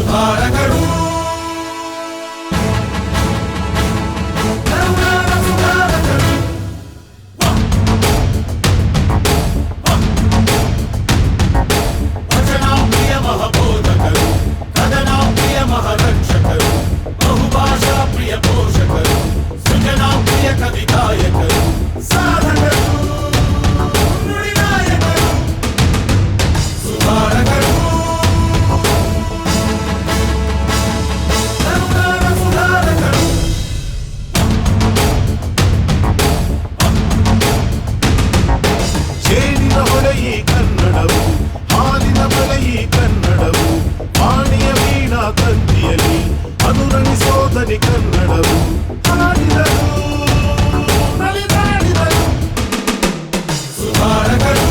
ಸುಧಾರಕರು ವಚನಾಪ್ರಿಯ ಮಹಬೋಧಕರು ಕದನಾಪ್ರಿಯ ಮಹರಕ್ಷಕರು ಬಹುಭಾಷಾ ಪ್ರಿಯ ಪೋಷಕರು ಸೃಜನಾಪ್ರಿಯ ಕವಿಗಾಯಕರು ಸಾಧಕರು ನುಡಿನಾಯಕರು ಸುಧಾರಕರು ಕರುನಾಡ ಸುಧಾರಕರು ಜೇನಿನ ಹೊಳೆಯಿ ಕನ್ನಡವು ಹಾಲಿನ ಬಲೆಯಿ ಕನ್ನಡವು ವಾಣಿಯ ವೀಣಾ ತಂತಿಯಲಿ ಅನುರಣಿಸೋದನಿ ಕನ್ನಡವು ಹಾಡಿದರು ನಲಿದಾಡಿದರು ಸುಧಾರಕರು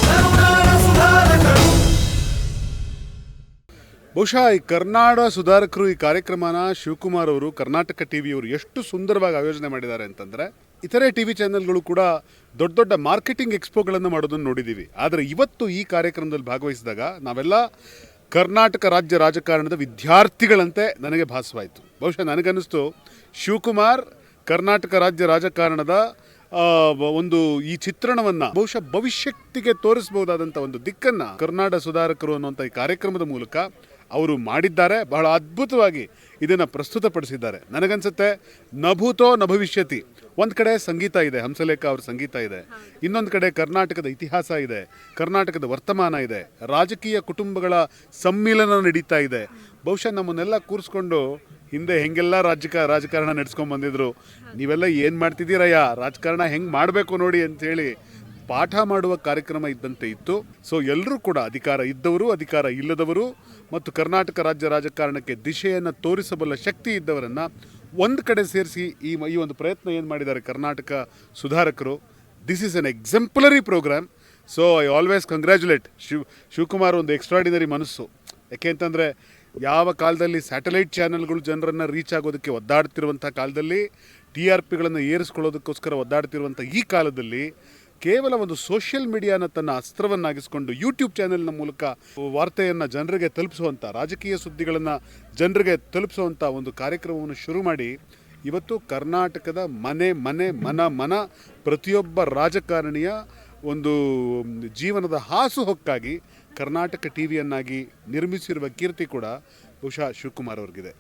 ಕರುನಾಡ ಸುಧಾರಕರು ಬಹುಶಃ ಈ ಕರ್ನಾಡ ಸುಧಾರಕರು ಈ ಕಾರ್ಯಕ್ರಮನ ಶಿವಕುಮಾರ್ ಅವರು ಕರ್ನಾಟಕ ಟಿವಿಯವರು ಎಷ್ಟು ಸುಂದರವಾಗಿ ಆಯೋಜನೆ ಮಾಡಿದ್ದಾರೆ ಅಂತಂದರೆ ಇತರೆ ಟಿ ವಿ ಚಾನೆಲ್ಗಳು ಕೂಡ ದೊಡ್ಡ ದೊಡ್ಡ ಮಾರ್ಕೆಟಿಂಗ್ ಎಕ್ಸ್ಪೋಗಳನ್ನು ಮಾಡೋದನ್ನು ನೋಡಿದ್ದೀವಿ. ಆದರೆ ಇವತ್ತು ಈ ಕಾರ್ಯಕ್ರಮದಲ್ಲಿ ಭಾಗವಹಿಸಿದಾಗ ನಾವೆಲ್ಲ ಕರ್ನಾಟಕ ರಾಜ್ಯ ರಾಜಕಾರಣದ ವಿದ್ಯಾರ್ಥಿಗಳಂತೆ ನನಗೆ ಭಾಸವಾಯಿತು. ಬಹುಶಃ ನನಗನ್ನಿಸ್ತು ಶಿವಕುಮಾರ್ ಕರ್ನಾಟಕ ರಾಜ್ಯ ರಾಜಕಾರಣದ ಒಂದು ಈ ಚಿತ್ರಣವನ್ನು ಬಹುಶಃ ಭವಿಷ್ಯತ್ತಿಗೆ ತೋರಿಸಬಹುದಾದಂಥ ಒಂದು ದಿಕ್ಕನ್ನು ಕರ್ನಾಟಕ ಸುಧಾರಕರು ಅನ್ನುವಂಥ ಈ ಕಾರ್ಯಕ್ರಮದ ಮೂಲಕ ಅವರು ಮಾಡಿದ್ದಾರೆ. ಬಹಳ ಅದ್ಭುತವಾಗಿ ಇದನ್ನು ಪ್ರಸ್ತುತಪಡಿಸಿದ್ದಾರೆ. ನನಗನ್ಸುತ್ತೆ ನಭೂತೋ ನ ಭವಿಷ್ಯತಿ. ಒಂದು ಕಡೆ ಸಂಗೀತ ಇದೆ, ಹಂಸಲೇಖ ಅವ್ರ ಸಂಗೀತ ಇದೆ, ಇನ್ನೊಂದು ಕಡೆ ಕರ್ನಾಟಕದ ಇತಿಹಾಸ ಇದೆ, ಕರ್ನಾಟಕದ ವರ್ತಮಾನ ಇದೆ, ರಾಜಕೀಯ ಕುಟುಂಬಗಳ ಸಮ್ಮಿಲನ ನಡೀತಾ ಇದೆ. ಬಹುಶಃ ನಮ್ಮನ್ನೆಲ್ಲ ಕೂರಿಸ್ಕೊಂಡು ಹಿಂದೆ ಹೆಂಗೆಲ್ಲ ರಾಜಕಾರಣ ನಡೆಸ್ಕೊಂಡು ಬಂದಿದ್ರು, ನೀವೆಲ್ಲ ಏನು ಮಾಡ್ತಿದ್ದೀರಯ್ಯ, ರಾಜಕಾರಣ ಹೆಂಗೆ ಮಾಡಬೇಕು ನೋಡಿ ಅಂಥೇಳಿ ಪಾಠ ಮಾಡುವ ಕಾರ್ಯಕ್ರಮ ಇದ್ದಂತೆ ಇತ್ತು. ಸೊ ಎಲ್ಲರೂ ಕೂಡ ಅಧಿಕಾರ ಇದ್ದವರು, ಅಧಿಕಾರ ಇಲ್ಲದವರು ಮತ್ತು ಕರ್ನಾಟಕ ರಾಜ್ಯ ರಾಜಕಾರಣಕ್ಕೆ ದಿಶೆಯನ್ನು ತೋರಿಸಬಲ್ಲ ಶಕ್ತಿ ಇದ್ದವರನ್ನು ಒಂದು ಕಡೆ ಸೇರಿಸಿ ಈ ಒಂದು ಪ್ರಯತ್ನ ಏನು ಮಾಡಿದ್ದಾರೆ ಕರ್ನಾಟಕ ಸುಧಾರಕರು. This is an exemplary programme. So I always congratulate Shivakumar. ಒಂದು ಎಕ್ಸ್ಟ್ರಾಡಿನರಿ ಮನಸ್ಸು. ಯಾಕೆ ಅಂತಂದರೆ ಯಾವ ಕಾಲದಲ್ಲಿ ಸ್ಯಾಟಲೈಟ್ ಚಾನೆಲ್ಗಳು ಜನರನ್ನು ರೀಚ್ ಆಗೋದಕ್ಕೆ ಒದ್ದಾಡ್ತಿರುವಂಥ ಕಾಲದಲ್ಲಿ, ಟಿ ಆರ್ ಪಿಗಳನ್ನು ಏರಿಸ್ಕೊಳ್ಳೋದಕ್ಕೋಸ್ಕರ ಒದ್ದಾಡ್ತಿರುವಂಥ ಈ ಕಾಲದಲ್ಲಿ ಕೇವಲ ಒಂದು ಸೋಷಿಯಲ್ ಮೀಡಿಯಾನ ತನ್ನ ಅಸ್ತ್ರವನ್ನಾಗಿಸ್ಕೊಂಡು ಯೂಟ್ಯೂಬ್ ಚಾನೆಲ್ನ ಮೂಲಕ ವಾರ್ತೆಯನ್ನು ಜನರಿಗೆ ತಲುಪಿಸುವಂಥ, ರಾಜಕೀಯ ಸುದ್ದಿಗಳನ್ನು ಜನರಿಗೆ ತಲುಪಿಸುವಂಥ ಒಂದು ಕಾರ್ಯಕ್ರಮವನ್ನು ಶುರು ಮಾಡಿ ಇವತ್ತು ಕರ್ನಾಟಕದ ಮನ ಪ್ರತಿಯೊಬ್ಬ ರಾಜಕಾರಣಿಯ ಒಂದು ಜೀವನದ ಹಾಸುಹೊಕ್ಕಾಗಿ ಕರ್ನಾಟಕ ಟಿ ವಿಯನ್ನಾಗಿ ನಿರ್ಮಿಸಿರುವ ಕೀರ್ತಿ ಕೂಡ ಬಹುಶಃ ಶಿವಕುಮಾರ್ ಅವ್ರಿಗಿದೆ.